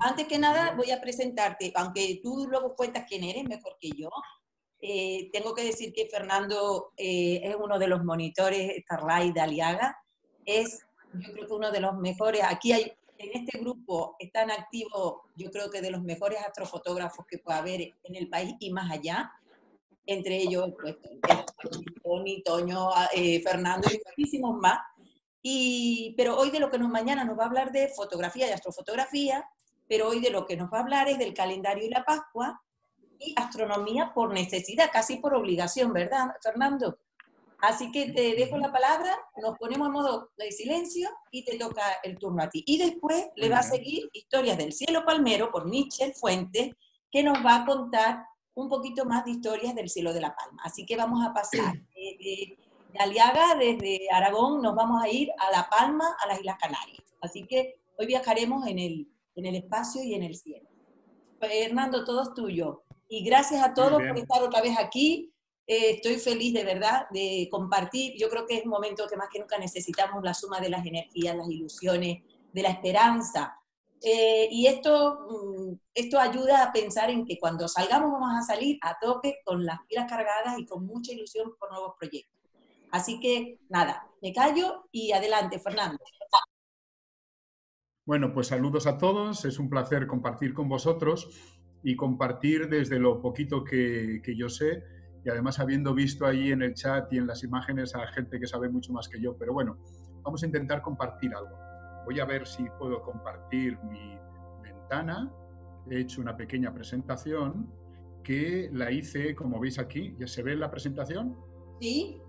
Antes que nada voy a presentarte, aunque tú luego cuentas quién eres mejor que yo. Tengo que decir que Fernando es uno de los monitores Starlight de Aliaga. Es, yo creo que uno de los mejores. Aquí hay, en este grupo están activos, yo creo que de los mejores astrofotógrafos que pueda haber en el país y más allá. Entre ellos, pues, Tony, Toño, Fernando y muchísimos más. Pero hoy de lo que mañana nos va a hablar de fotografía y astrofotografía, pero hoy de lo que nos va a hablar es del calendario y la Pascua y astronomía por necesidad, casi por obligación, ¿verdad, Fernando? Así que te dejo la palabra, nos ponemos en modo de silencio y te toca el turno a ti. Y después le va a seguir Historias del cielo palmero por Michel Fuentes, que nos va a contar un poquito más de historias del cielo de La Palma. Así que vamos a pasar de Aliaga, desde Aragón, nos vamos a ir a La Palma, a las Islas Canarias. Así que hoy viajaremos en el espacio y en el cielo. Hernando, todo es tuyo. Y gracias a todos por estar otra vez aquí. Estoy feliz de verdad de compartir. Yo creo que es un momento que más que nunca necesitamos la suma de las energías, las ilusiones, de la esperanza. Y esto ayuda a pensar en que cuando salgamos vamos a salir a tope con las pilas cargadas y con mucha ilusión por nuevos proyectos. Así que nada, me callo y adelante, Fernando. Bueno, pues saludos a todos. Es un placer compartir con vosotros y compartir desde lo poquito que yo sé, y además habiendo visto ahí en el chat y en las imágenes a gente que sabe mucho más que yo. Pero bueno, vamos a intentar compartir algo. Voy a ver si puedo compartir mi ventana. He hecho una pequeña presentación que la hice, como veis aquí. ¿Ya se ve la presentación? Sí.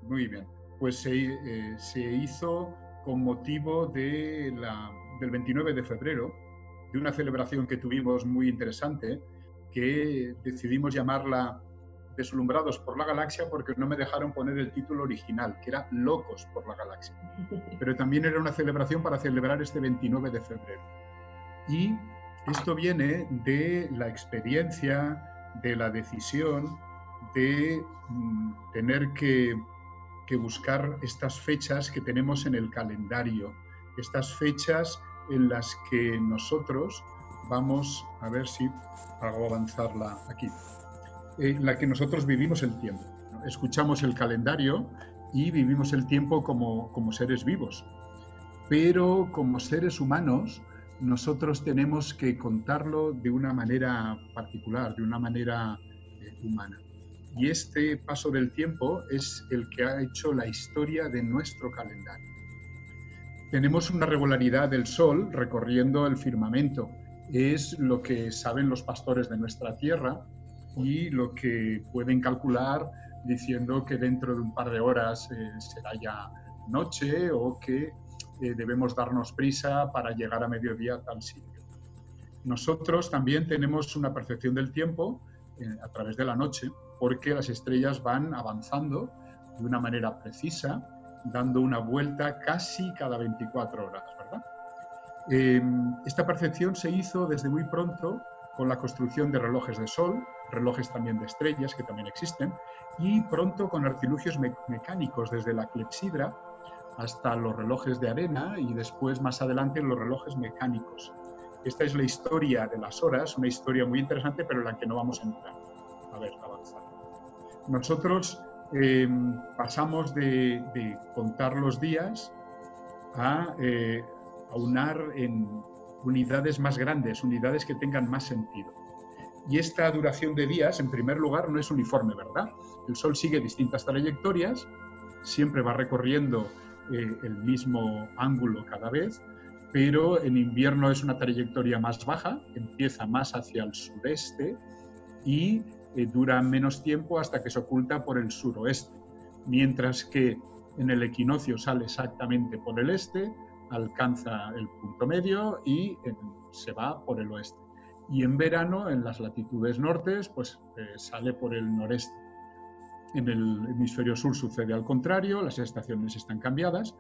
Muy bien. Pues se hizo con motivo del 29 de febrero, de una celebración que tuvimos muy interesante, que decidimos llamarla Deslumbrados por la Galaxia, porque no me dejaron poner el título original, que era Locos por la Galaxia. Pero también era una celebración para celebrar este 29 de febrero. Y esto viene de la experiencia, de la decisión de tener que buscar estas fechas que tenemos en el calendario, estas fechas en las que nosotros vamos, a ver si hago avanzarla aquí, en la que nosotros vivimos el tiempo, ¿no? Escuchamos el calendario y vivimos el tiempo como seres vivos, pero como seres humanos nosotros tenemos que contarlo de una manera particular, de una manera humana. Y este paso del tiempo es el que ha hecho la historia de nuestro calendario. Tenemos una regularidad del Sol recorriendo el firmamento. Es lo que saben los pastores de nuestra tierra y lo que pueden calcular diciendo que dentro de un par de horas será ya noche o que debemos darnos prisa para llegar a mediodía a tal sitio. Nosotros también tenemos una percepción del tiempo a través de la noche, porque las estrellas van avanzando de una manera precisa, dando una vuelta casi cada 24 horas, ¿verdad? Esta percepción se hizo desde muy pronto con la construcción de relojes de sol, relojes también de estrellas, que también existen, y pronto con artilugios mecánicos, desde la clepsidra hasta los relojes de arena y después, más adelante, los relojes mecánicos. Esta es la historia de las horas, una historia muy interesante, pero en la que no vamos a entrar. A ver, avanzar. Nosotros pasamos de contar los días a aunar en unidades más grandes, unidades que tengan más sentido. Y esta duración de días, en primer lugar, no es uniforme, ¿verdad? El Sol sigue distintas trayectorias, siempre va recorriendo el mismo ángulo cada vez, pero en invierno es una trayectoria más baja, empieza más hacia el sureste y dura menos tiempo hasta que se oculta por el suroeste, mientras que en el equinoccio sale exactamente por el este, alcanza el punto medio y se va por el oeste. Y en verano, en las latitudes nortes, pues sale por el noreste. En el hemisferio sur sucede al contrario, las estaciones están cambiadas,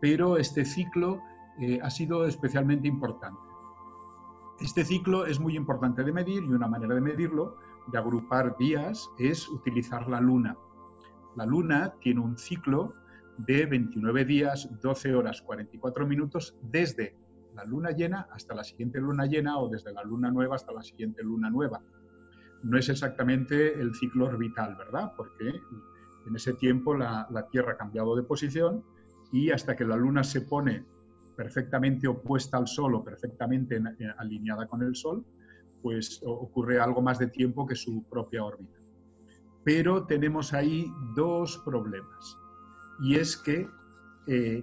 pero este ciclo ha sido especialmente importante. Este ciclo es muy importante de medir y una manera de medirlo, de agrupar días, es utilizar la luna. La luna tiene un ciclo de 29 días, 12 horas, 44 minutos desde la luna llena hasta la siguiente luna llena o desde la luna nueva hasta la siguiente luna nueva. No es exactamente el ciclo orbital, ¿verdad? Porque en ese tiempo la Tierra ha cambiado de posición y hasta que la luna se pone perfectamente opuesta al Sol o perfectamente alineada con el Sol, pues ocurre algo más de tiempo que su propia órbita. Pero tenemos ahí dos problemas. Y es que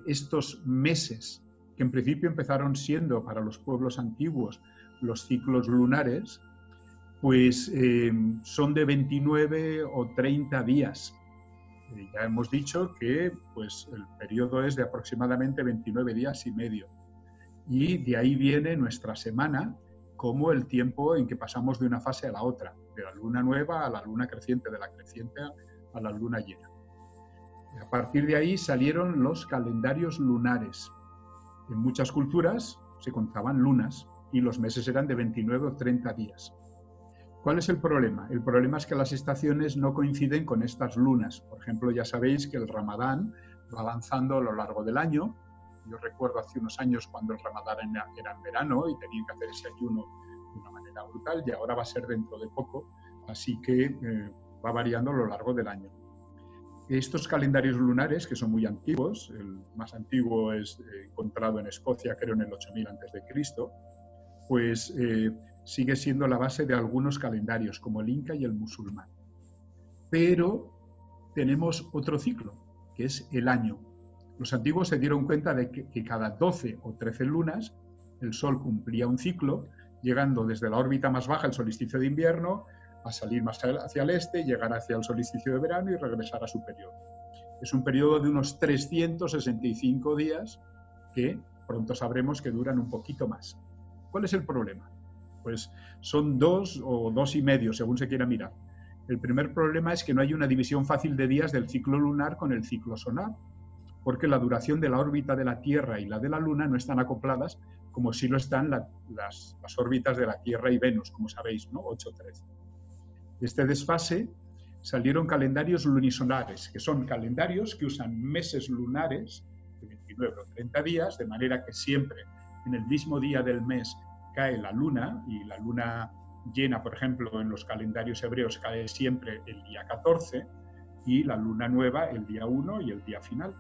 estos meses, que en principio empezaron siendo para los pueblos antiguos los ciclos lunares, pues son de 29 o 30 días. Ya hemos dicho que pues, el periodo es de aproximadamente 29 días y medio. Y de ahí viene nuestra semana como el tiempo en que pasamos de una fase a la otra, de la luna nueva a la luna creciente, de la creciente a la luna llena. Y a partir de ahí salieron los calendarios lunares. En muchas culturas se contaban lunas y los meses eran de 29 o 30 días. ¿Cuál es el problema? El problema es que las estaciones no coinciden con estas lunas. Por ejemplo, ya sabéis que el Ramadán va avanzando a lo largo del año. Yo recuerdo hace unos años cuando el Ramadán era en verano y tenían que hacer ese ayuno de una manera brutal, y ahora va a ser dentro de poco, así que va variando a lo largo del año. Estos calendarios lunares, que son muy antiguos, el más antiguo es encontrado en Escocia, creo en el 8000 a.C., pues sigue siendo la base de algunos calendarios, como el inca y el musulmán. Pero tenemos otro ciclo, que es el año. Los antiguos se dieron cuenta de que cada 12 o 13 lunas el Sol cumplía un ciclo, llegando desde la órbita más baja, el solsticio de invierno, a salir más hacia el este, llegar hacia el solsticio de verano y regresar a su periodo. Es un periodo de unos 365 días que pronto sabremos que duran un poquito más. ¿Cuál es el problema? Pues son 2 o 2,5, según se quiera mirar. El primer problema es que no hay una división fácil de días del ciclo lunar con el ciclo solar, porque la duración de la órbita de la Tierra y la de la Luna no están acopladas como sí lo están las órbitas de la Tierra y Venus, como sabéis, ¿no? 8-13. De este desfase salieron calendarios lunisolares, que son calendarios que usan meses lunares de 29 o 30 días, de manera que siempre en el mismo día del mes cae la luna, y la luna llena, por ejemplo, en los calendarios hebreos cae siempre el día 14 y la luna nueva el día 1 y el día final.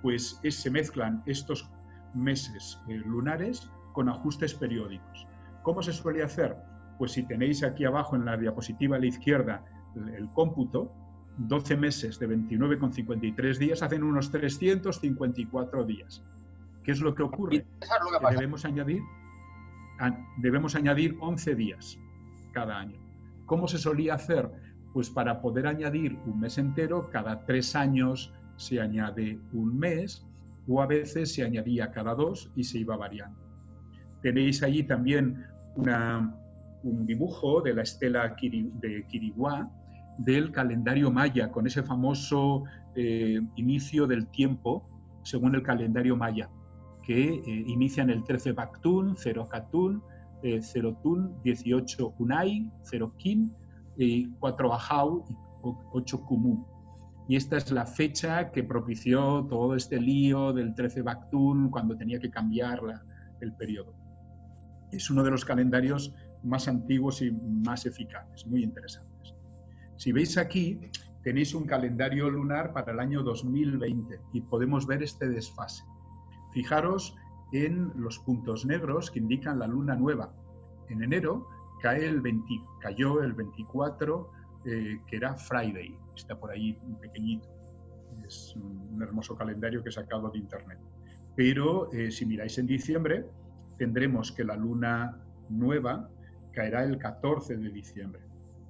Pues se mezclan estos meses lunares con ajustes periódicos. ¿Cómo se suele hacer? Pues si tenéis aquí abajo en la diapositiva a la izquierda el cómputo, 12 meses de 29,53 días hacen unos 354 días. ¿Qué es lo que ocurre? Que debemos añadir 11 días cada año. ¿Cómo se solía hacer? Pues para poder añadir un mes entero, cada 3 años se añade un mes, o a veces se añadía cada 2 y se iba variando. Tenéis allí también un dibujo de la estela de Quiriguá del calendario maya, con ese famoso inicio del tiempo según el calendario maya, que inicia en el 13 Bactún, 0 Catún, 0 Tún, 18 Unai, 0 Kin, 4 Ajau y 8 Kumú. Y esta es la fecha que propició todo este lío del 13 Bactún, cuando tenía que cambiar el periodo. Es uno de los calendarios más antiguos y más eficaces, muy interesantes. Si veis aquí, tenéis un calendario lunar para el año 2020 y podemos ver este desfase. Fijaros en los puntos negros que indican la luna nueva. En enero cayó el 24, que era Friday, está por ahí un pequeñito. Es un hermoso calendario que he sacado de internet. Pero si miráis en diciembre, tendremos que la luna nueva caerá el 14 de diciembre.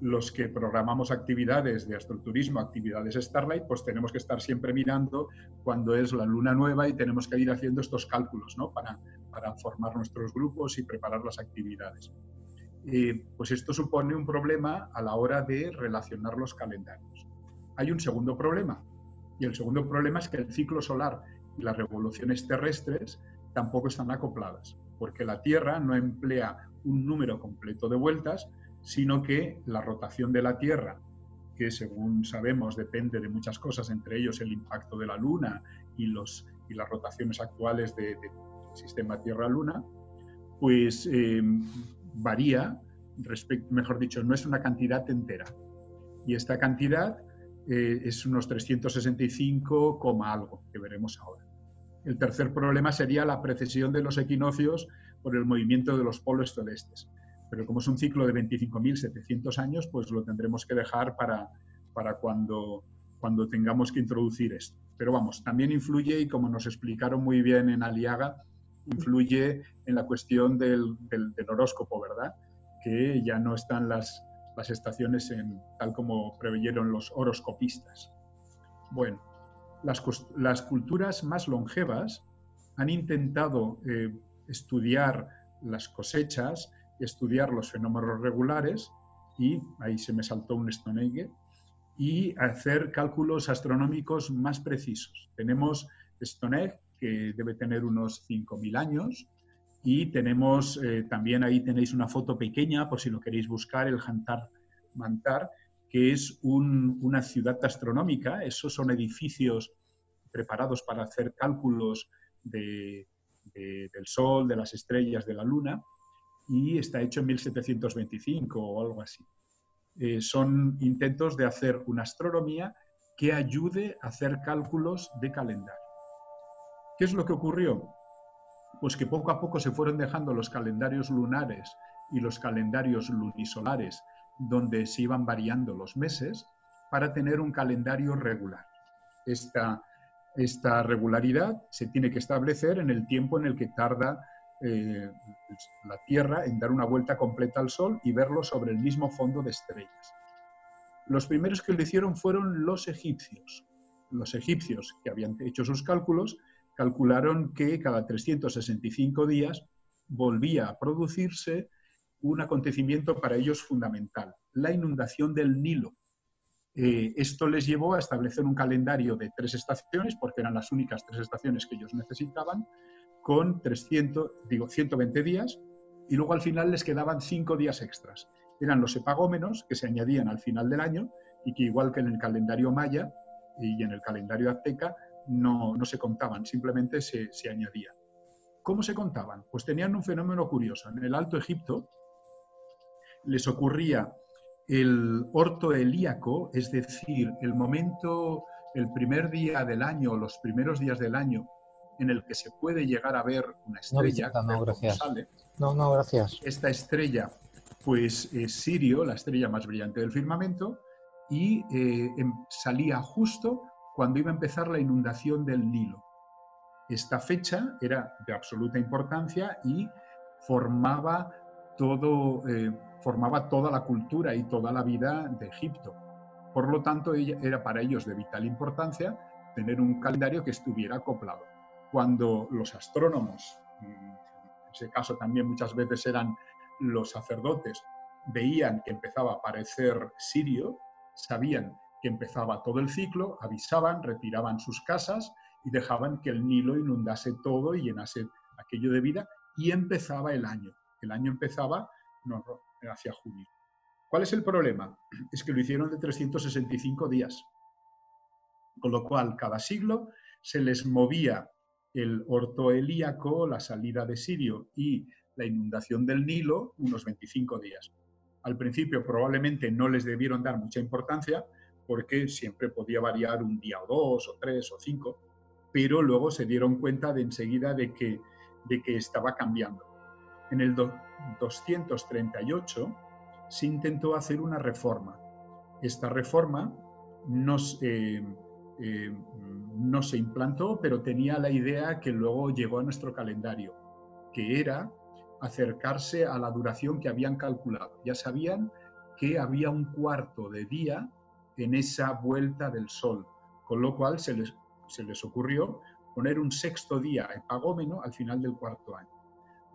Los que programamos actividades de astroturismo, actividades Starlight, pues tenemos que estar siempre mirando cuándo es la luna nueva y tenemos que ir haciendo estos cálculos, ¿no? para formar nuestros grupos y preparar las actividades. Pues esto supone un problema a la hora de relacionar los calendarios. Hay un segundo problema, y el segundo problema es que el ciclo solar y las revoluciones terrestres tampoco están acopladas, porque la Tierra no emplea un número completo de vueltas, sino que la rotación de la Tierra, que según sabemos depende de muchas cosas, entre ellos el impacto de la Luna y las rotaciones actuales de sistema Tierra-Luna, pues varía, mejor dicho, no es una cantidad entera. Y esta cantidad es unos 365, algo, que veremos ahora. El tercer problema sería la precesión de los equinoccios por el movimiento de los polos celestes. Pero como es un ciclo de 25.700 años, pues lo tendremos que dejar para cuando tengamos que introducir esto. Pero vamos, también influye, y como nos explicaron muy bien en Aliaga, influye en la cuestión del horóscopo, ¿verdad? Que ya no están las estaciones tal como preveyeron los horoscopistas. Bueno, las culturas más longevas han intentado estudiar las cosechas, estudiar los fenómenos regulares, y ahí se me saltó un Stonehenge, y hacer cálculos astronómicos más precisos. Tenemos Stonehenge, que debe tener unos 5.000 años, y tenemos también ahí tenéis una foto pequeña, por si lo queréis buscar, el Jantar Mantar, que es una ciudad astronómica. Esos son edificios preparados para hacer cálculos del Sol, de las estrellas, de la Luna, y está hecho en 1725 o algo así. Son intentos de hacer una astronomía que ayude a hacer cálculos de calendario. ¿Qué es lo que ocurrió? Pues que poco a poco se fueron dejando los calendarios lunares y los calendarios lunisolares, donde se iban variando los meses, para tener un calendario regular. Esta regularidad se tiene que establecer en el tiempo en el que tarda la Tierra en dar una vuelta completa al Sol y verlo sobre el mismo fondo de estrellas. Los primeros que lo hicieron fueron los egipcios. Los egipcios, que habían hecho sus cálculos, calcularon que cada 365 días volvía a producirse un acontecimiento para ellos fundamental, la inundación del Nilo. Esto les llevó a establecer un calendario de 3 estaciones, porque eran las únicas 3 estaciones que ellos necesitaban, con 120 días, y luego al final les quedaban 5 días extras. Eran los epagómenos, que se añadían al final del año, y que igual que en el calendario maya y en el calendario azteca, no se contaban, simplemente se añadían. ¿Cómo se contaban? Pues tenían un fenómeno curioso. En el Alto Egipto les ocurría el orto helíaco, es decir, el primer día del año, los primeros días del año, en el que se puede llegar a ver una estrella. No, gracias. Sale. No, gracias. Esta estrella, pues es Sirio, la estrella más brillante del firmamento, y salía justo cuando iba a empezar la inundación del Nilo. Esta fecha era de absoluta importancia y formaba toda la cultura y toda la vida de Egipto. Por lo tanto, era para ellos de vital importancia tener un calendario que estuviera acoplado. Cuando los astrónomos, en ese caso también muchas veces eran los sacerdotes, veían que empezaba a aparecer Sirio, sabían que empezaba todo el ciclo, avisaban, retiraban sus casas y dejaban que el Nilo inundase todo y llenase aquello de vida, y empezaba el año. El año empezaba hacia junio. ¿Cuál es el problema? Es que lo hicieron de 365 días, con lo cual cada siglo se les movía el orto helíaco, la salida de Sirio y la inundación del Nilo unos 25 días. Al principio probablemente no les debieron dar mucha importancia, porque siempre podía variar un día o 2 o 3 o 5, pero luego se dieron cuenta de enseguida de que estaba cambiando. En el 238 se intentó hacer una reforma. Esta reforma no se implantó, pero tenía la idea que luego llegó a nuestro calendario, que era acercarse a la duración que habían calculado. Ya sabían que había un cuarto de día en esa vuelta del Sol, con lo cual se les ocurrió poner un sexto día epagómeno al final del cuarto año.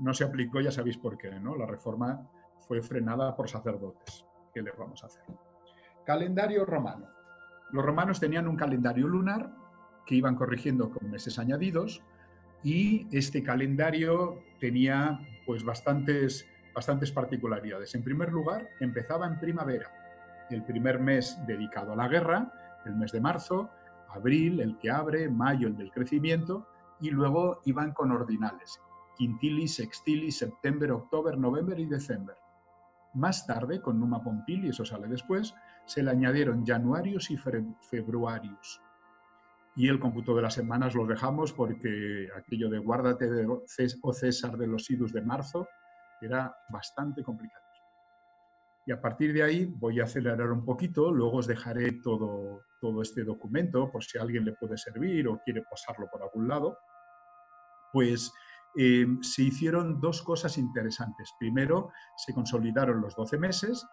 No se aplicó, ya sabéis por qué, ¿no? La reforma fue frenada por sacerdotes. ¿Qué les vamos a hacer? Calendario romano. Los romanos tenían un calendario lunar que iban corrigiendo con meses añadidos, y este calendario tenía pues bastantes particularidades. En primer lugar, empezaba en primavera, el primer mes dedicado a la guerra, el mes de marzo, abril, el que abre, mayo, el del crecimiento, y luego iban con ordinales. Quintili, Sextili, September, October, November y December. Más tarde, con Numa Pompili, eso sale después, se le añadieron Januarius y Februarius. Y el cómputo de las semanas los dejamos porque aquello de guárdate de César de los idus de marzo era bastante complicado. Y a partir de ahí voy a acelerar un poquito, luego os dejaré todo este documento por si a alguien le puede servir o quiere pasarlo por algún lado. Pues se hicieron dos cosas interesantes. Primero, se consolidaron los 12 meses,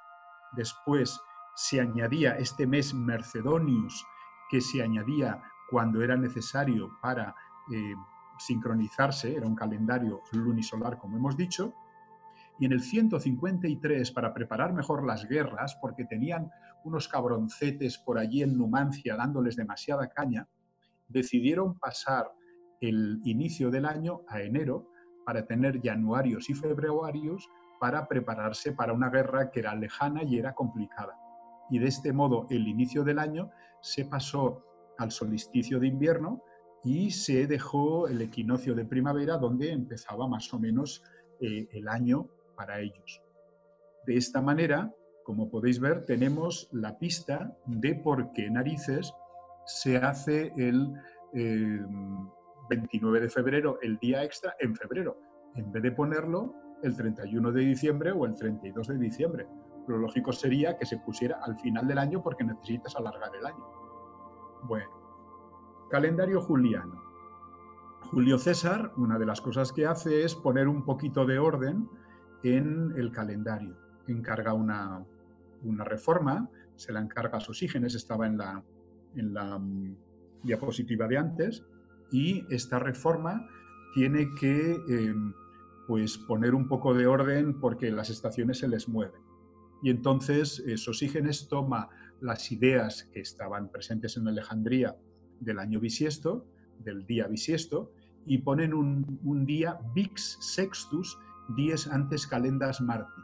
después se añadía este mes Mercedonius, que se añadía cuando era necesario para sincronizarse, era un calendario lunisolar, como hemos dicho, y en el 153, para preparar mejor las guerras, porque tenían unos cabroncetes por allí en Numancia dándoles demasiada caña, decidieron pasar el inicio del año a enero para tener januarios y februarios para prepararse para una guerra que era lejana y era complicada. Y de este modo el inicio del año se pasó al solsticio de invierno y se dejó el equinoccio de primavera, donde empezaba más o menos el año para ellos. De esta manera, como podéis ver, tenemos la pista de por qué narices se hace el 29 de febrero, el día extra, en febrero, en vez de ponerlo el 31 de diciembre o el 32 de diciembre. Lo lógico sería que se pusiera al final del año porque necesitas alargar el año. Bueno, calendario juliano. Julio César, una de las cosas que hace es poner un poquito de orden en el calendario. Encarga una reforma, se la encarga a Sosígenes, estaba en la diapositiva de antes, y esta reforma tiene que pues poner un poco de orden porque las estaciones se les mueven. Y entonces Sosígenes toma las ideas que estaban presentes en Alejandría del año bisiesto, del día bisiesto, y ponen un día Vix Sextus, dies antes calendas Marti.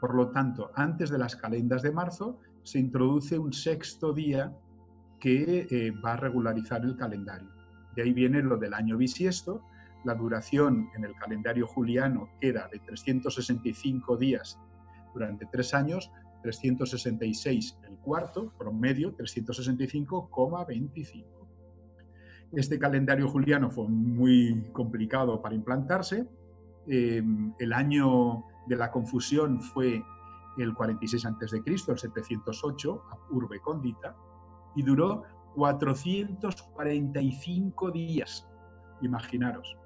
Por lo tanto, antes de las calendas de marzo se introduce un sexto día que va a regularizar el calendario. De ahí viene lo del año bisiesto. La duración en el calendario juliano queda de 365 días durante 3 años, 366 el cuarto, promedio 365,25. Este calendario juliano fue muy complicado para implantarse. El año de la confusión fue el 46 a.C., el 708, Urbe Condita, y duró 445 días, imaginaros.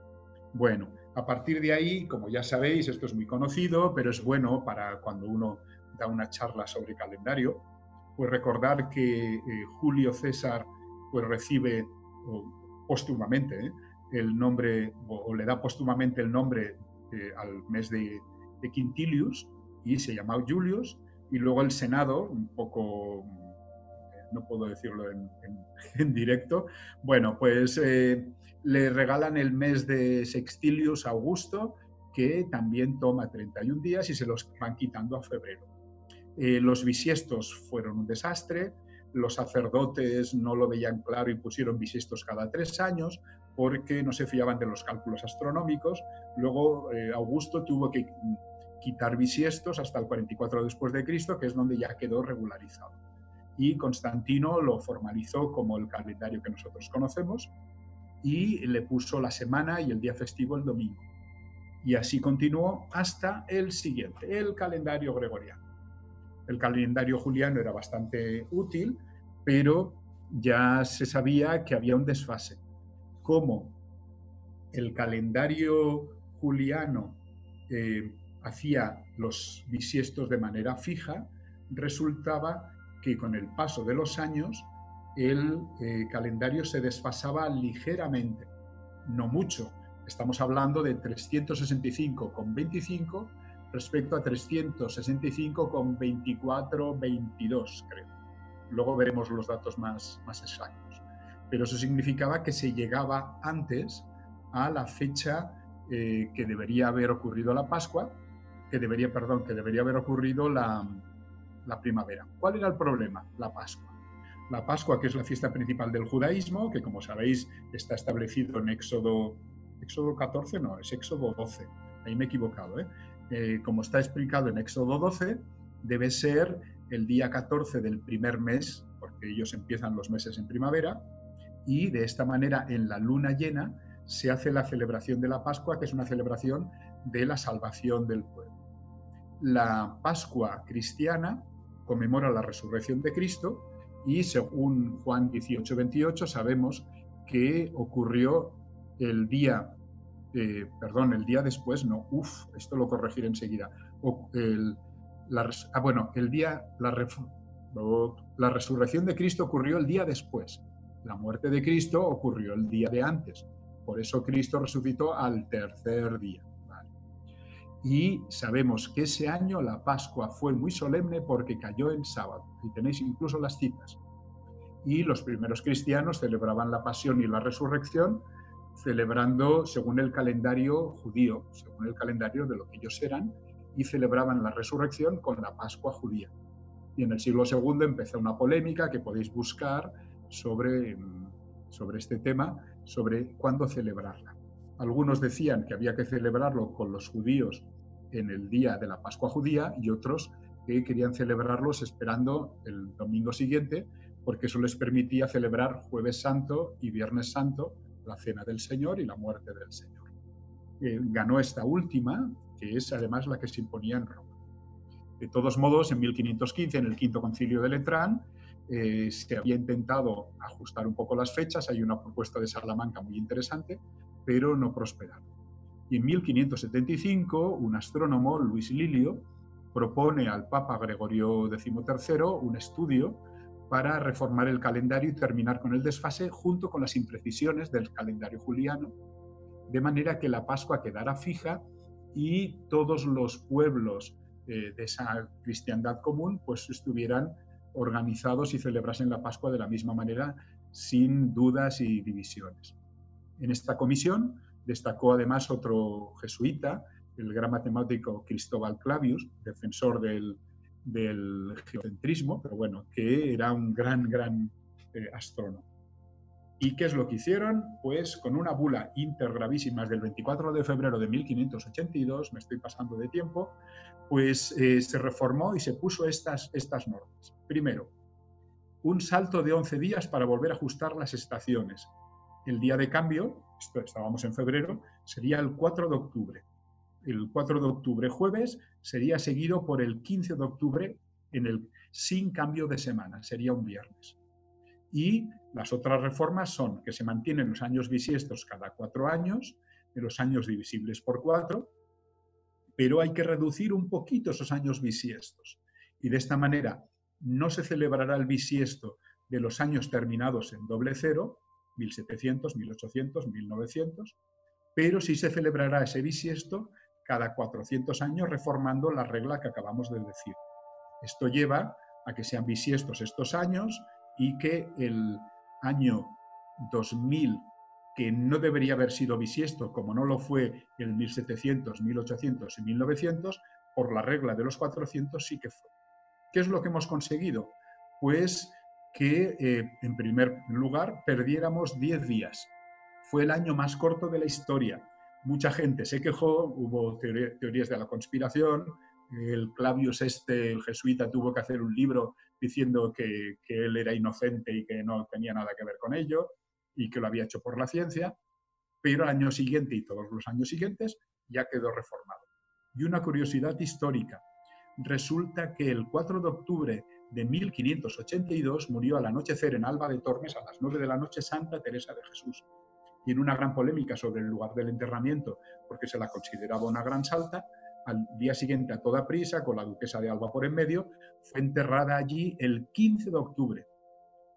Bueno, a partir de ahí, como ya sabéis, esto es muy conocido, pero es bueno para cuando uno da una charla sobre calendario, pues recordar que Julio César pues recibe póstumamente el nombre, o le da póstumamente el nombre al mes de Quintilius, y se llama Julius, y luego el Senado, un poco, no puedo decirlo en directo, bueno, pues le regalan el mes de Sextilius Augusto, que también toma 31 días y se los van quitando a febrero. Los bisiestos fueron un desastre, los sacerdotes no lo veían claro y pusieron bisiestos cada 3 años porque no se fiaban de los cálculos astronómicos. Luego Augusto tuvo que quitar bisiestos hasta el 44 después de Cristo, que es donde ya quedó regularizado. Y Constantino lo formalizó como el calendario que nosotros conocemos y le puso la semana y el día festivo el domingo. Y así continuó hasta el siguiente, el calendario gregoriano. El calendario juliano era bastante útil, pero ya se sabía que había un desfase. Como el calendario juliano hacía los bisiestos de manera fija, resultaba que con el paso de los años el calendario se desfasaba ligeramente, no mucho. Estamos hablando de 365,25 respecto a 365,24, 22, creo. Luego veremos los datos más exactos. Pero eso significaba que se llegaba antes a la fecha que debería haber ocurrido la Pascua, que debería haber ocurrido la primavera. ¿Cuál era el problema? La Pascua. La Pascua, que es la fiesta principal del judaísmo, que como sabéis está establecido en Éxodo Éxodo 14 no, es Éxodo 12. Ahí me he equivocado, ¿eh? Como está explicado en Éxodo 12, debe ser el día 14 del primer mes, porque ellos empiezan los meses en primavera, y de esta manera en la luna llena se hace la celebración de la Pascua, que es una celebración de la salvación del pueblo. La Pascua cristiana conmemora la resurrección de Cristo y según Juan 18:28 sabemos que ocurrió el día después, no, esto lo corregiré enseguida. La resurrección de Cristo ocurrió el día después. La muerte de Cristo ocurrió el día de antes. Por eso Cristo resucitó al tercer día. ¿Vale? Y sabemos que ese año la Pascua fue muy solemne porque cayó en sábado. Y tenéis incluso las citas. Y los primeros cristianos celebraban la pasión y la resurrección celebrando según el calendario judío, según el calendario de lo que ellos eran, y celebraban la resurrección con la Pascua judía. Y en el siglo II empezó una polémica que podéis buscar sobre este tema, sobre cuándo celebrarla. Algunos decían que había que celebrarlo con los judíos en el día de la Pascua judía y otros que querían celebrarlos esperando el domingo siguiente, porque eso les permitía celebrar Jueves Santo y Viernes Santo, la Cena del Señor y la muerte del Señor. Ganó esta última, que es además la que se imponía en Roma. De todos modos, en 1515, en el Quinto Concilio de Letrán, se había intentado ajustar un poco las fechas. Hay una propuesta de Salamanca muy interesante, pero no prosperaron. Y en 1575, un astrónomo, Luis Lilio, propone al Papa Gregorio XIII un estudio para reformar el calendario y terminar con el desfase junto con las imprecisiones del calendario juliano, de manera que la Pascua quedara fija y todos los pueblos de esa cristiandad común pues estuvieran organizados y celebrasen la Pascua de la misma manera, sin dudas y divisiones. En esta comisión destacó además otro jesuita, el gran matemático Cristóbal Clavius, defensor del geocentrismo, pero bueno, que era un gran astrónomo. ¿Y qué es lo que hicieron? Pues con una bula Inter Gravísimas del 24 de febrero de 1582, me estoy pasando de tiempo, pues se reformó y se puso estas normas. Primero, un salto de 11 días para volver a ajustar las estaciones. El día de cambio, estábamos en febrero, sería el 4 de octubre. El 4 de octubre, jueves, sería seguido por el 15 de octubre sin cambio de semana, sería un viernes. Y las otras reformas son que se mantienen los años bisiestos cada 4 años, en los años divisibles por 4, pero hay que reducir un poquito esos años bisiestos. Y de esta manera no se celebrará el bisiesto de los años terminados en doble cero, 1700, 1800, 1900, pero sí se celebrará ese bisiesto cada 400 años reformando la regla que acabamos de decir. Esto lleva a que sean bisiestos estos años y que el año 2000, que no debería haber sido bisiesto, como no lo fue en 1700, 1800 y 1900, por la regla de los 400 sí que fue. ¿Qué es lo que hemos conseguido? Pues que, en primer lugar, perdiéramos 10 días. Fue el año más corto de la historia. Mucha gente se quejó, hubo teorías de la conspiración, el Clavius el jesuita, tuvo que hacer un libro diciendo que él era inocente y que no tenía nada que ver con ello y que lo había hecho por la ciencia, pero al año siguiente y todos los años siguientes ya quedó reformado. Y una curiosidad histórica, resulta que el 4 de octubre de 1582 murió al anochecer en Alba de Tormes a las 9 de la noche Santa Teresa de Jesús. Y en una gran polémica sobre el lugar del enterramiento, porque se la consideraba una gran santa, al día siguiente a toda prisa, con la duquesa de Alba por en medio, fue enterrada allí el 15 de octubre,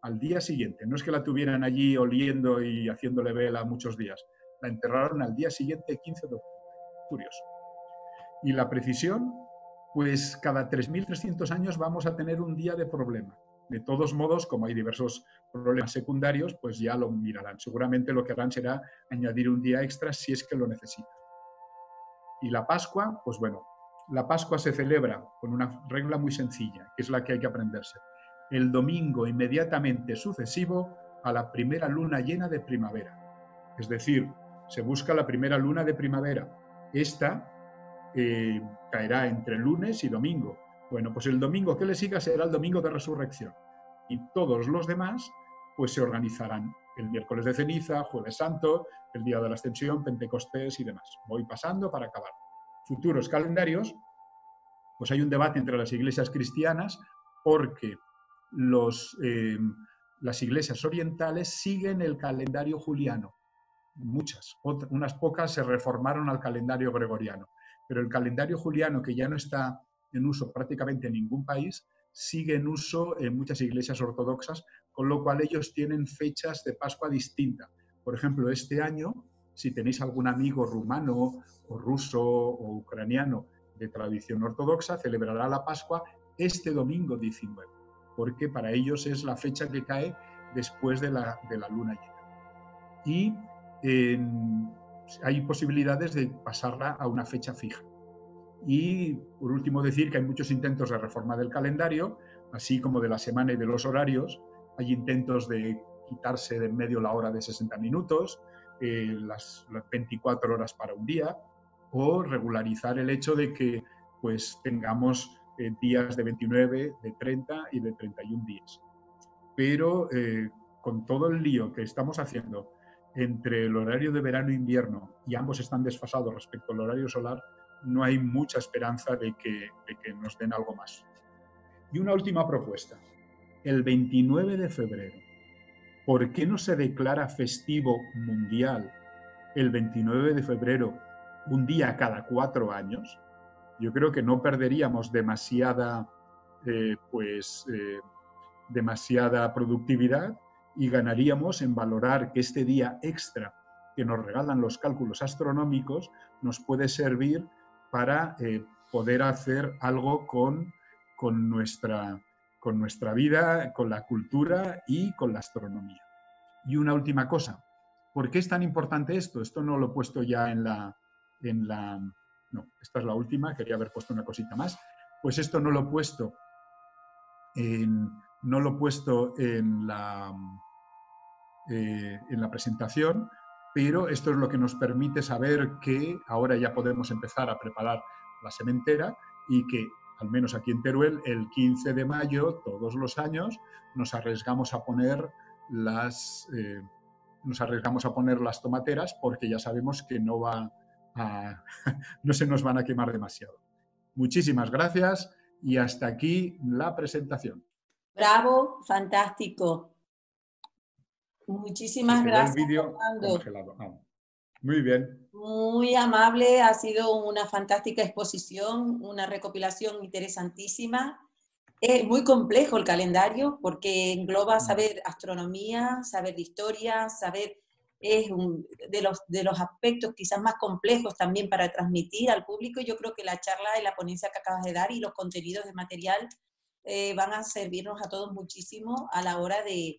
al día siguiente. No es que la tuvieran allí oliendo y haciéndole vela muchos días, la enterraron al día siguiente, 15 de octubre. Curioso. Y la precisión, pues cada 3.300 años vamos a tener un día de problema. De todos modos, como hay diversos problemas secundarios, pues ya lo mirarán. Seguramente lo que harán será añadir un día extra si es que lo necesitan. Y la Pascua, pues bueno, la Pascua se celebra con una regla muy sencilla, que es la que hay que aprenderse. El domingo inmediatamente sucesivo a la primera luna llena de primavera. Es decir, se busca la primera luna de primavera. Esta caerá entre lunes y domingo. Bueno, pues el domingo que le siga será el domingo de resurrección. Y todos los demás pues se organizarán el miércoles de ceniza, jueves santo, el día de la ascensión, Pentecostés y demás. Voy pasando para acabar. Futuros calendarios, pues hay un debate entre las iglesias cristianas porque las iglesias orientales siguen el calendario juliano. Muchas, unas pocas se reformaron al calendario gregoriano, pero el calendario juliano, que ya no está en uso prácticamente en ningún país, sigue en uso en muchas iglesias ortodoxas, con lo cual ellos tienen fechas de Pascua distintas. Por ejemplo, este año, si tenéis algún amigo rumano o ruso o ucraniano de tradición ortodoxa, celebrará la Pascua este domingo 19, porque para ellos es la fecha que cae después de la luna llena. Y hay posibilidades de pasarla a una fecha fija. Y por último decir que hay muchos intentos de reforma del calendario, así como de la semana y de los horarios. Hay intentos de quitarse de en medio la hora de 60 minutos, las 24 horas para un día, o regularizar el hecho de que pues tengamos días de 29, de 30 y de 31 días. Pero con todo el lío que estamos haciendo entre el horario de verano e invierno, y ambos están desfasados respecto al horario solar, no hay mucha esperanza de que nos den algo más. Y una última propuesta. El 29 de febrero, ¿por qué no se declara festivo mundial el 29 de febrero, un día cada 4 años? Yo creo que no perderíamos demasiada productividad y ganaríamos en valorar que este día extra que nos regalan los cálculos astronómicos nos puede servir para poder hacer algo con nuestra vida, con la cultura y con la astronomía. Y una última cosa, ¿por qué es tan importante esto? Esto no lo he puesto ya no, esta es la última, quería haber puesto una cosita más. Pues esto no lo he puesto en la presentación, pero esto es lo que nos permite saber que ahora ya podemos empezar a preparar la sementera y que, al menos aquí en Teruel, el 15 de mayo, todos los años, nos arriesgamos a poner las tomateras porque ya sabemos que no se nos van a quemar demasiado. Muchísimas gracias y hasta aquí la presentación. Bravo, fantástico. Muchísimas gracias, el vídeo congelado. Muy bien. Muy amable, ha sido una fantástica exposición, una recopilación interesantísima. Es muy complejo el calendario porque engloba saber astronomía, saber de historia, es de los aspectos quizás más complejos también para transmitir al público. Yo creo que la charla y la ponencia que acabas de dar y los contenidos de material van a servirnos a todos muchísimo a la hora de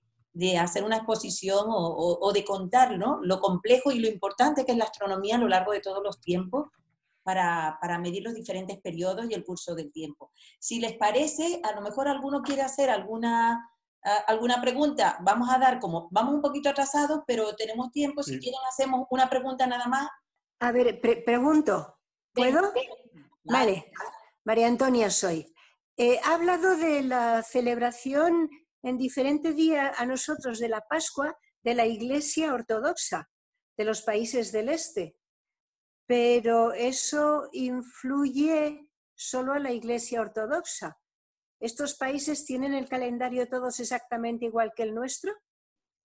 hacer una exposición o de contar, ¿no?, lo complejo y lo importante que es la astronomía a lo largo de todos los tiempos para medir los diferentes periodos y el curso del tiempo. Si les parece, a lo mejor alguno quiere hacer alguna pregunta. Vamos un poquito atrasados, pero tenemos tiempo. Si quieren, hacemos una pregunta nada más. A ver, pregunto. ¿Puedo? Vale. María Antonia soy. Ha hablado de la celebración en diferentes días a nosotros de la Pascua de la Iglesia Ortodoxa de los países del Este, pero eso influye solo a la Iglesia Ortodoxa. ¿Estos países tienen el calendario todos exactamente igual que el nuestro?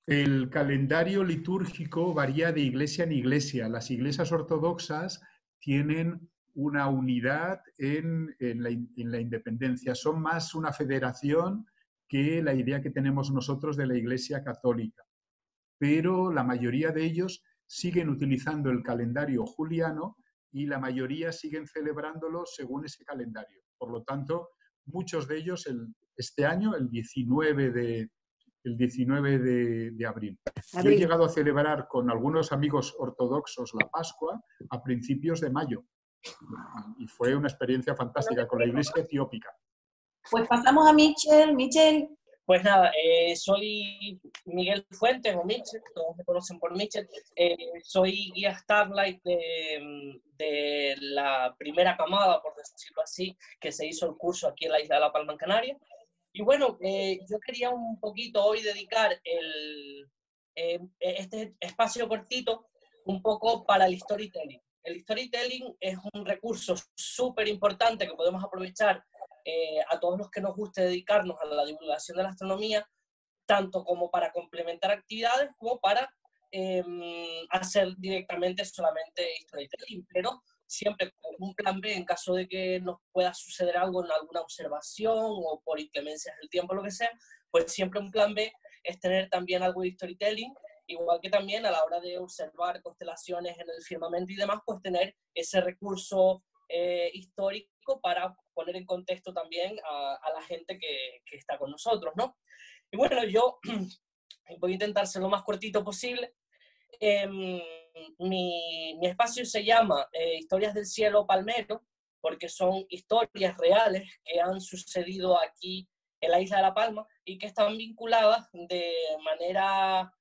El calendario litúrgico varía de iglesia en iglesia. Las iglesias ortodoxas tienen una unidad en la independencia. Son más una federación que la idea que tenemos nosotros de la Iglesia Católica. Pero la mayoría de ellos siguen utilizando el calendario juliano y la mayoría siguen celebrándolo según ese calendario. Por lo tanto, muchos de ellos este año, el 19 de abril. Yo he llegado a celebrar con algunos amigos ortodoxos la Pascua a principios de mayo y fue una experiencia fantástica con la Iglesia etiópica. Pues pasamos a Michelle. Michelle. Pues nada, soy Miguel Fuentes, o Michel, todos me conocen por Michel. Soy guía Starlight de la primera camada, por decirlo así, que se hizo el curso aquí en la isla de La Palma, en Canarias. Y bueno, yo quería un poquito hoy dedicar este espacio cortito un poco para el storytelling. El storytelling es un recurso súper importante que podemos aprovechar a todos los que nos guste dedicarnos a la divulgación de la astronomía, tanto como para complementar actividades como para hacer directamente solamente storytelling, pero siempre con un plan B en caso de que nos pueda suceder algo en alguna observación o por inclemencias del tiempo, lo que sea, pues siempre un plan B es tener también algo de storytelling, igual que también a la hora de observar constelaciones en el firmamento y demás, pues tener ese recurso histórico para poner en contexto también a la gente que está con nosotros, ¿no? Y bueno, yo voy a intentar ser lo más cortito posible. Mi espacio se llama Historias del Cielo Palmero, porque son historias reales que han sucedido aquí en la isla de La Palma y que están vinculadas de manera,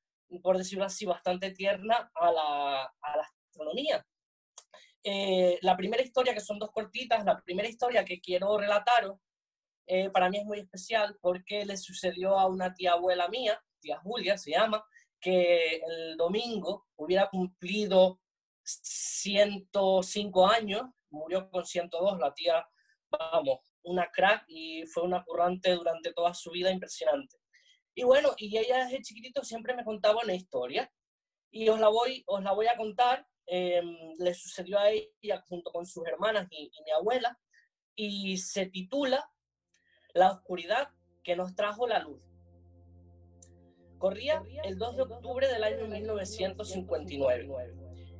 por decirlo así, bastante tierna a la astronomía. La primera historia, que son dos cortitas, la primera historia que quiero relataros, para mí es muy especial porque le sucedió a una tía abuela mía, tía Julia se llama, que el domingo hubiera cumplido 105 años, murió con 102, la tía, vamos, una crack y fue una currante durante toda su vida impresionante. Y bueno, y ella desde chiquitito siempre me contaba una historia y os la voy a contar. Le sucedió a ella junto con sus hermanas y mi abuela, y se titula La oscuridad que nos trajo la luz. Corría el 2 de octubre del año 1959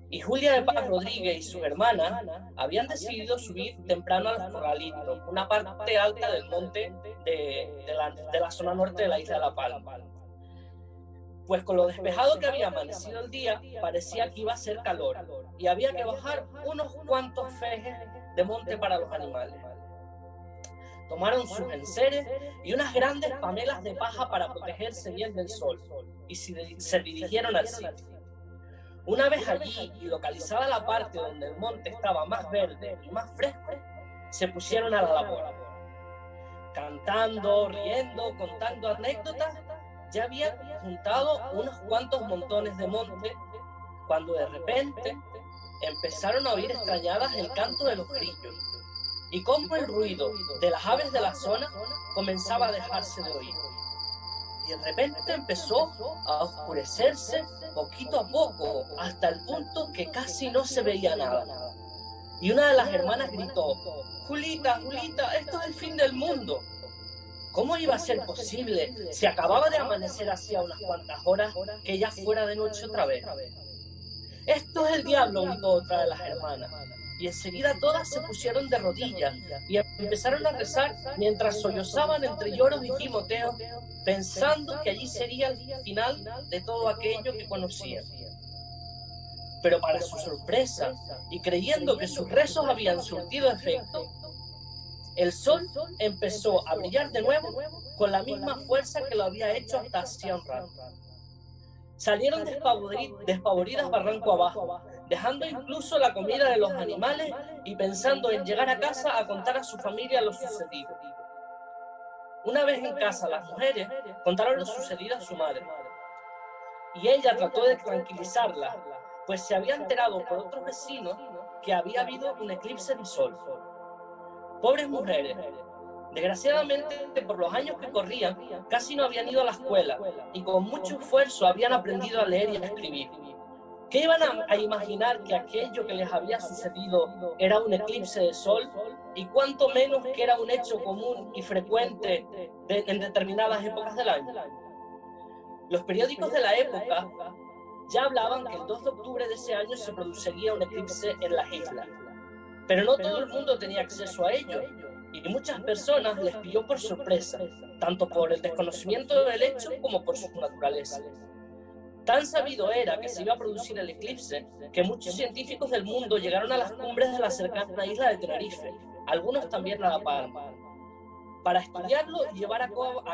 y Julia de Paz Rodríguez y sus hermanas habían decidido subir temprano a los Corralitos, una parte alta del monte de la zona norte de la isla de La Palma. Pues con lo despejado que había amanecido el día, parecía que iba a ser calor y había que bajar unos cuantos fejes de monte para los animales. Tomaron sus enseres y unas grandes panelas de paja para protegerse bien del sol y se dirigieron al sitio. Una vez allí y localizada la parte donde el monte estaba más verde y más fresco, se pusieron a la labor. Cantando, riendo, contando anécdotas, ya habían juntado unos cuantos montones de monte cuando de repente empezaron a oír extrañadas el canto de los grillos y como el ruido de las aves de la zona comenzaba a dejarse de oír. Y de repente empezó a oscurecerse poquito a poco hasta el punto que casi no se veía nada. Y una de las hermanas gritó: Julita, Julita, esto es el fin del mundo. ¿Cómo iba a ser posible si acababa de amanecer hacía unas cuantas horas que ya fuera de noche otra vez? Esto es el diablo, gritó otra de las hermanas. Y enseguida todas se pusieron de rodillas y empezaron a rezar mientras sollozaban entre lloros y gimoteos, pensando que allí sería el final de todo aquello que conocían. Pero para su sorpresa, y creyendo que sus rezos habían surtido efecto, el sol empezó a brillar de nuevo con la misma fuerza que lo había hecho hasta hacía un rato. Salieron despavoridas barranco abajo, dejando incluso la comida de los animales y pensando en llegar a casa a contar a su familia lo sucedido. Una vez en casa, las mujeres contaron lo sucedido a su madre. Y ella trató de tranquilizarla, pues se había enterado por otros vecinos que había habido un eclipse de sol. Pobres mujeres, desgraciadamente por los años que corrían, casi no habían ido a la escuela y con mucho esfuerzo habían aprendido a leer y a escribir. ¿Qué iban a imaginar que aquello que les había sucedido era un eclipse de sol? Y cuánto menos que era un hecho común y frecuente en determinadas épocas del año. Los periódicos de la época ya hablaban que el 2 de octubre de ese año se produciría un eclipse en las islas. Pero no todo el mundo tenía acceso a ello, y muchas personas les pilló por sorpresa, tanto por el desconocimiento del hecho como por su naturaleza. Tan sabido era que se iba a producir el eclipse que muchos científicos del mundo llegaron a las cumbres de la cercana isla de Tenerife, algunos también a La Palma. para estudiarlo y llevar a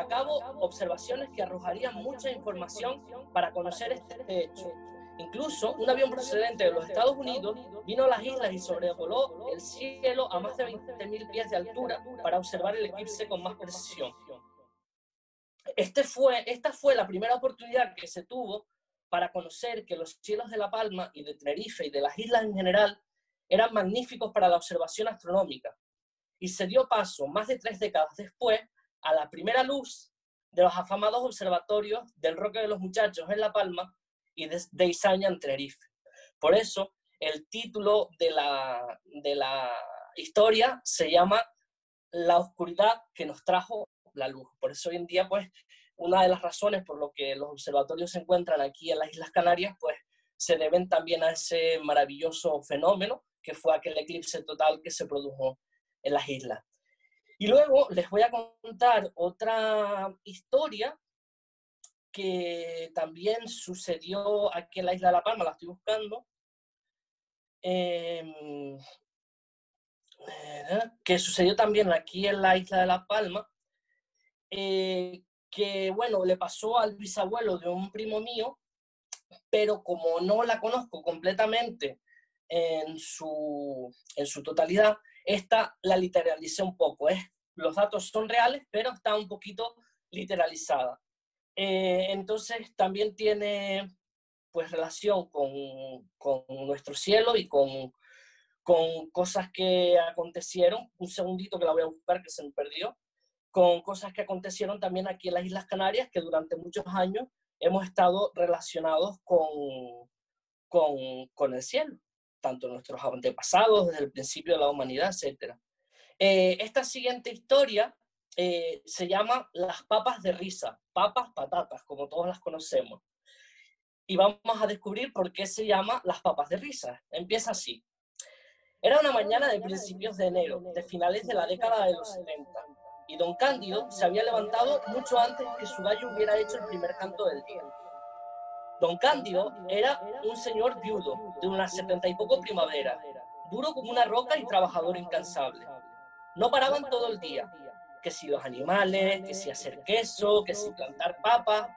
cabo observaciones que arrojarían mucha información para conocer este hecho. Incluso un avión procedente de los Estados Unidos vino a las islas y sobrevoló el cielo a más de 20.000 pies de altura para observar el eclipse con más precisión. Esta fue la primera oportunidad que se tuvo para conocer que los cielos de La Palma y de Tenerife y de las islas en general eran magníficos para la observación astronómica. Y se dio paso, más de 3 décadas después, a la primera luz de los afamados observatorios del Roque de los Muchachos en La Palma y de Izaña en Tenerife. Por eso, el título de la historia se llama La oscuridad que nos trajo la luz. Por eso hoy en día, pues, una de las razones por lo que los observatorios se encuentran aquí en las Islas Canarias, pues, se deben también a ese maravilloso fenómeno que fue aquel eclipse total que se produjo en las islas. Y luego les voy a contar otra historia que también sucedió aquí en la isla de La Palma, la estoy buscando, que sucedió también aquí en la isla de La Palma, que bueno, le pasó al bisabuelo de un primo mío, pero como no la conozco completamente en su totalidad, esta la literalicé un poco. Los datos son reales, pero está un poquito literalizada. Entonces también tiene pues relación con nuestro cielo y con cosas que acontecieron. Un segundito que la voy a buscar, que se me perdió. Con cosas que acontecieron también aquí en las Islas Canarias, que durante muchos años hemos estado relacionados con el cielo, tanto nuestros antepasados, desde el principio de la humanidad, etc. Esta siguiente historia se llama Las papas de risa, papas, patatas, como todos las conocemos. Y vamos a descubrir por qué se llama Las papas de risa. Empieza así. Era una mañana de principios de enero, de finales de la década de los 70, y don Cándido se había levantado mucho antes que su gallo hubiera hecho el primer canto del día. Don Cándido era un señor viudo, de unas 70 y poco primaveras, duro como una roca y trabajador incansable. No paraban todo el día, que si los animales, que si hacer queso, que si plantar papas,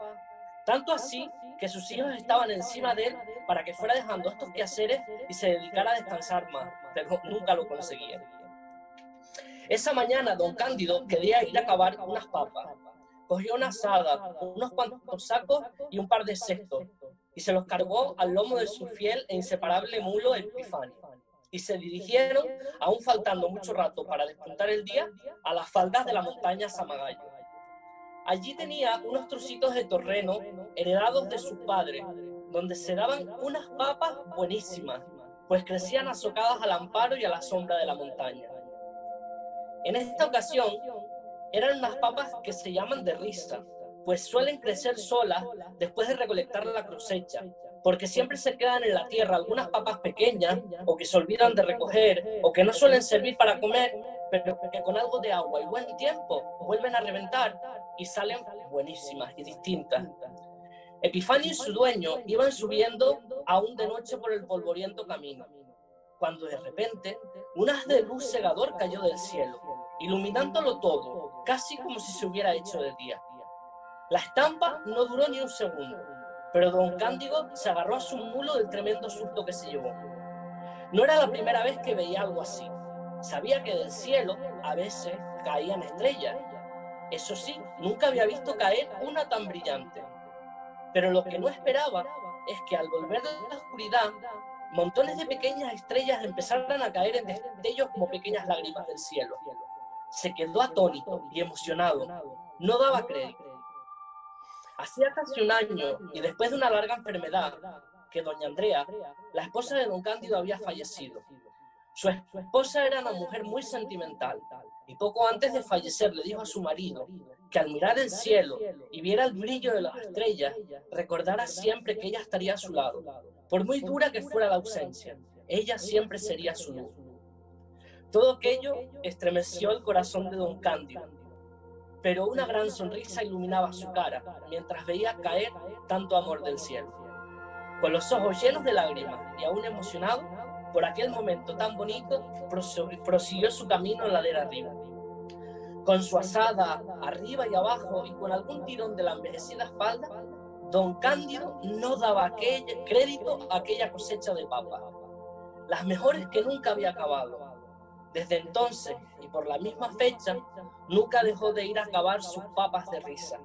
tanto así que sus hijos estaban encima de él para que fuera dejando estos quehaceres y se dedicara a descansar más, pero nunca lo conseguía. Esa mañana don Cándido quería ir a cavar unas papas. Cogió una azada, unos cuantos sacos y un par de cestos, y se los cargó al lomo de su fiel e inseparable mulo Epifanio. Y se dirigieron, aún faltando mucho rato para despuntar el día, a las faldas de la montaña Samagallo. Allí tenía unos trocitos de terreno heredados de sus padres, donde se daban unas papas buenísimas, pues crecían azocadas al amparo y a la sombra de la montaña. En esta ocasión, eran unas papas que se llaman de risa, pues suelen crecer solas después de recolectar la cosecha, porque siempre se quedan en la tierra algunas papas pequeñas, o que se olvidan de recoger, o que no suelen servir para comer, pero que con algo de agua y buen tiempo vuelven a reventar y salen buenísimas y distintas. Epifanio y su dueño iban subiendo aún de noche por el polvoriento camino, cuando de repente un haz de luz cegador cayó del cielo, iluminándolo todo, casi como si se hubiera hecho de día. La estampa no duró ni un segundo, pero don Cándido se agarró a su mulo del tremendo susto que se llevó. No era la primera vez que veía algo así. Sabía que del cielo a veces caían estrellas. Eso sí, nunca había visto caer una tan brillante. Pero lo que no esperaba es que al volver de la oscuridad, montones de pequeñas estrellas empezaran a caer en destellos como pequeñas lágrimas del cielo. Se quedó atónito y emocionado. No daba crédito. Hacía casi un año, y después de una larga enfermedad, que doña Andrea, la esposa de don Cándido, había fallecido. Su esposa era una mujer muy sentimental, y poco antes de fallecer le dijo a su marido que al mirar el cielo y viera el brillo de las estrellas, recordara siempre que ella estaría a su lado. Por muy dura que fuera la ausencia, ella siempre sería su luz. Todo aquello estremeció el corazón de don Cándido, pero una gran sonrisa iluminaba su cara mientras veía caer tanto amor del cielo. Con los ojos llenos de lágrimas y aún emocionado por aquel momento tan bonito, prosiguió su camino ladera arriba. con su asada arriba y abajo y con algún tirón de la envejecida espalda, don Cándido no daba crédito a aquella cosecha de papas, las mejores que nunca había acabado. Desde entonces, y por la misma fecha, nunca dejó de ir a cavar sus papas de risa,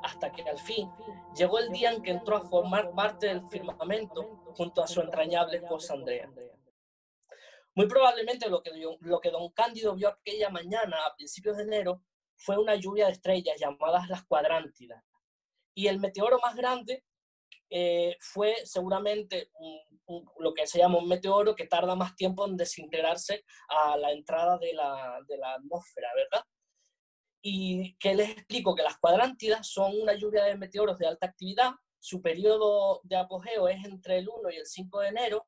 hasta que al fin llegó el día en que entró a formar parte del firmamento junto a su entrañable esposa Andrea. Muy probablemente lo que don Cándido vio aquella mañana a principios de enero fue una lluvia de estrellas llamadas las cuadrántidas. Y el meteoro más grande fue seguramente lo que se llama un meteoro que tarda más tiempo en desintegrarse a la entrada de la atmósfera, ¿verdad? Y que les explico que las cuadrántidas son una lluvia de meteoros de alta actividad. Su periodo de apogeo es entre el 1 y el 5 de enero.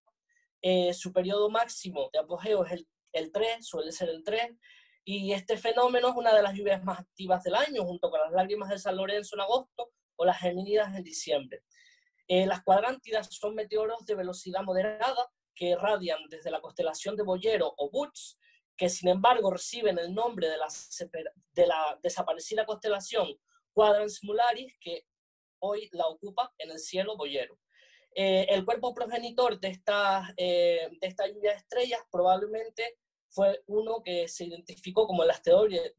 Su periodo máximo de apogeo es el 3, suele ser el 3, y este fenómeno es una de las lluvias más activas del año, junto con las lágrimas de San Lorenzo en agosto o las Gemínidas en diciembre. Las cuadrántidas son meteoros de velocidad moderada que irradian desde la constelación de Boyero o Butz, que sin embargo reciben el nombre de la desaparecida constelación Quadrans Mularis, que hoy la ocupa en el cielo Boyero. El cuerpo progenitor de esta lluvia de estrellas probablemente fue uno que se identificó como el asteroide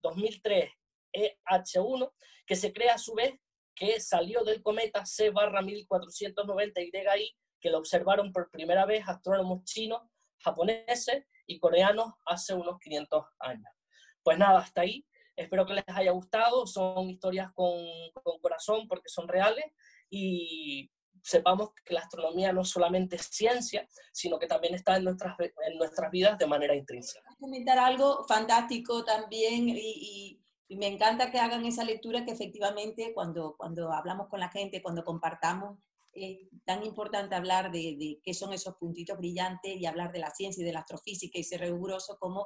2003 EH1, que se cree a su vez que salió del cometa C/1490YI, que lo observaron por primera vez astrónomos chinos, japoneses y coreanos hace unos 500 años. Pues nada, hasta ahí. Espero que les haya gustado. Son historias con corazón porque son reales, y sepamos que la astronomía no solamente es ciencia, sino que también está en nuestras vidas de manera intrínseca. Voy a comentar algo fantástico también, y me encanta que hagan esa lectura, que efectivamente cuando hablamos con la gente, cuando compartamos, es tan importante hablar de qué son esos puntitos brillantes y hablar de la ciencia y de la astrofísica y ser riguroso como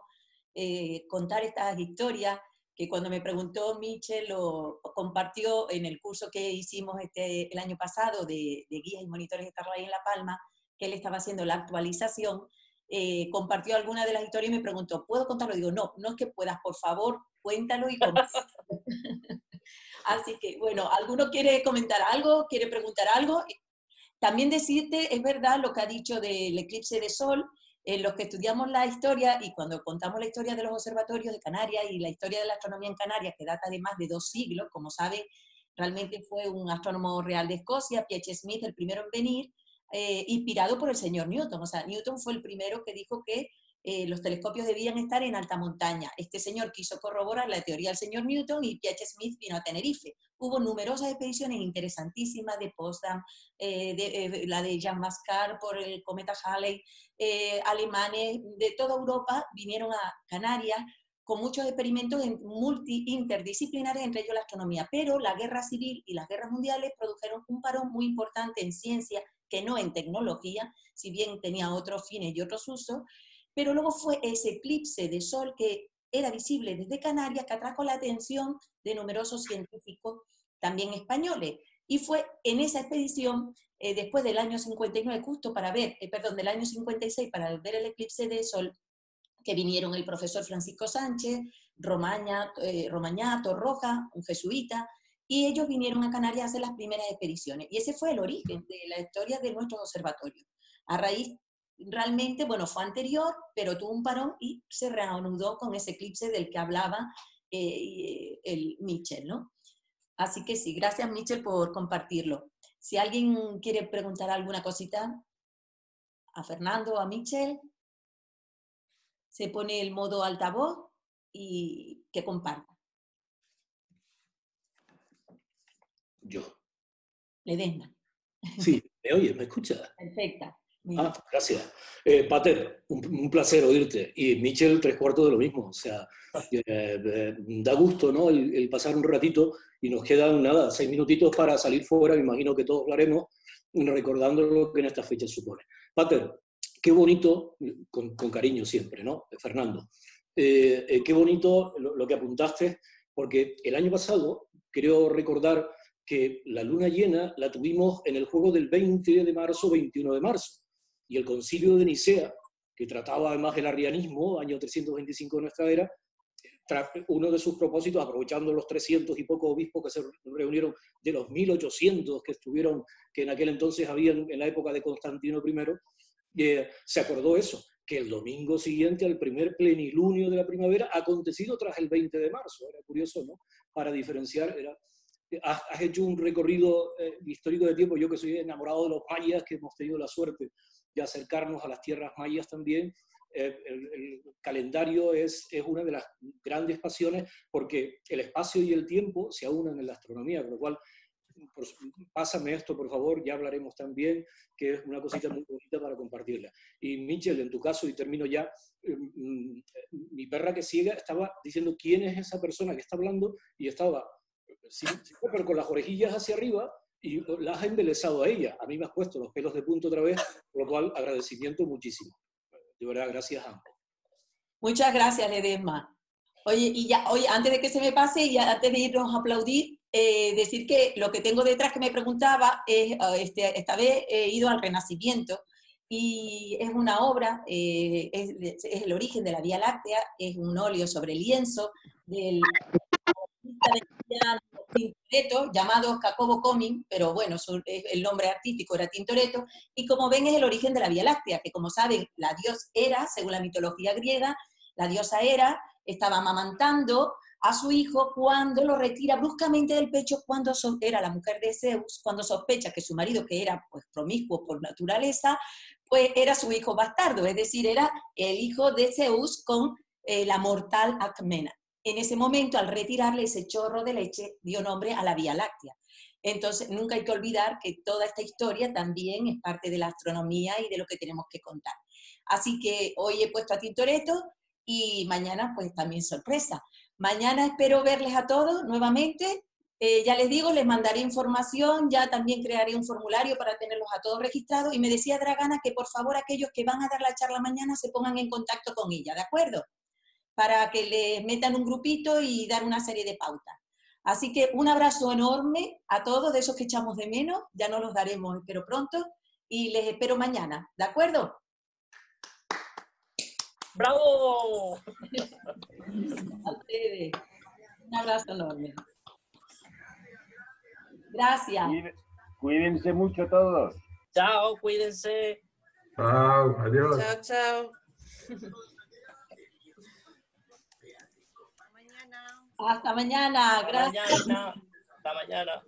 contar estas historias, que cuando me preguntó Michel, lo compartió en el curso que hicimos el año pasado de guías y monitores Starlight en La Palma, que él estaba haciendo la actualización, compartió alguna de las historias y me preguntó, ¿puedo contarlo? Digo, no es que puedas, por favor, cuéntalo y compártelo. Así que, bueno, ¿alguno quiere comentar algo? ¿Quiere preguntar algo? También decirte, es verdad lo que ha dicho del eclipse de sol. Los que estudiamos la historia y cuando contamos la historia de los observatorios de Canarias y la historia de la astronomía en Canarias, que data de más de 2 siglos, como saben, realmente fue un astrónomo real de Escocia, P.H. Smith, el primero en venir, inspirado por el señor Newton. O sea, Newton fue el primero que dijo que los telescopios debían estar en alta montaña. Este señor quiso corroborar la teoría del señor Newton y P.H. Smith vino a Tenerife. Hubo numerosas expediciones interesantísimas de Potsdam, la de Jean Mascar por el cometa Halley, alemanes de toda Europa vinieron a Canarias con muchos experimentos interdisciplinares, entre ellos la astronomía. Pero la guerra civil y las guerras mundiales produjeron un parón muy importante en ciencia, que no en tecnología, si bien tenía otros fines y otros usos. Pero luego fue ese eclipse de sol que era visible desde Canarias que atrajo la atención de numerosos científicos, también españoles. Y fue en esa expedición, después del año 59, justo para ver, del año 56, para ver el eclipse de sol, que vinieron el profesor Francisco Sánchez, Romañato, Roja, un jesuita, y ellos vinieron a Canarias a hacer las primeras expediciones. Y ese fue el origen de la historia de nuestros observatorios. A raíz realmente, bueno, fue anterior, pero tuvo un parón y se reanudó con ese eclipse del que hablaba el Michel, ¿no? Así que sí, gracias Michel por compartirlo. Si alguien quiere preguntar alguna cosita, a Fernando, a Michel, se pone el modo altavoz y que comparta. Yo. Ledesma. Sí, ¿me oyes? ¿Me escuchas? Perfecta. Gracias. Pater, un placer oírte. Y Michel, 3/4 de lo mismo. O sea, da gusto, ¿no? El pasar un ratito y nos quedan, 6 minutitos para salir fuera. Me imagino que todos lo haremos recordando lo que en esta fecha supone. Pater, qué bonito, con cariño siempre, ¿no? Fernando, qué bonito lo que apuntaste, porque el año pasado, creo recordar que la luna llena la tuvimos en el juego del 20 de marzo, 21 de marzo. Y el concilio de Nicea, que trataba además el arrianismo, año 325 de nuestra era, uno de sus propósitos, aprovechando los 300 y pocos obispos que se reunieron, de los 1800 que estuvieron, que en aquel entonces habían en la época de Constantino I, se acordó eso, que el domingo siguiente al primer plenilunio de la primavera ha acontecido tras el 20 de marzo. Era curioso, ¿no? Para diferenciar, has hecho un recorrido histórico de tiempo. Yo que soy enamorado de los mayas, que hemos tenido la suerte de acercarnos a las tierras mayas también, el calendario es una de las grandes pasiones, porque el espacio y el tiempo se aunan en la astronomía, con lo cual, pásame esto, por favor, ya hablaremos también, que es una cosita muy bonita para compartirla. Y Michel, en tu caso, y termino ya, mi perra que ciega estaba diciendo quién es esa persona que está hablando, y estaba, pero con las orejillas hacia arriba, y las ha embelesado a ella. A mí me has puesto los pelos de punta otra vez, por lo cual agradecimiento muchísimo. De verdad, gracias a ambos. Muchas gracias, Ledesma. Oye, y ya, oye, antes de que se me pase y antes de irnos a aplaudir, decir que lo que tengo detrás que me preguntaba es, esta vez he ido al Renacimiento y es una obra, es el origen de la Vía Láctea, es un óleo sobre lienzo del Tintoretto, llamado Jacobo Comín, pero bueno, el nombre artístico era Tintoretto, y como ven es el origen de la Vía Láctea, que como saben, la diosa Hera, según la mitología griega, la diosa Hera estaba amamantando a su hijo cuando lo retira bruscamente del pecho, cuando era la mujer de Zeus, cuando sospecha que su marido, que era pues promiscuo por naturaleza, pues era su hijo bastardo, es decir, era el hijo de Zeus con la mortal Alcmena. En ese momento, al retirarle ese chorro de leche, dio nombre a la Vía Láctea. Entonces, nunca hay que olvidar que toda esta historia también es parte de la astronomía y de lo que tenemos que contar. Así que hoy he puesto a Tintoretto y mañana, pues también sorpresa. Mañana espero verles a todos nuevamente. Ya les digo, les mandaré información, ya también crearé un formulario para tenerlos a todos registrados. Y me decía Dragana que por favor aquellos que van a dar la charla mañana se pongan en contacto con ella, ¿de acuerdo? Para que les metan un grupito y dar una serie de pautas. Así que un abrazo enorme a todos, de esos que echamos de menos, ya no los daremos, espero pronto, y les espero mañana, ¿de acuerdo? ¡Bravo! A ustedes. Un abrazo enorme. Gracias. Cuídense mucho todos. Chao, cuídense. Chao, adiós. Chao, chao. Hasta mañana, gracias. Hasta mañana.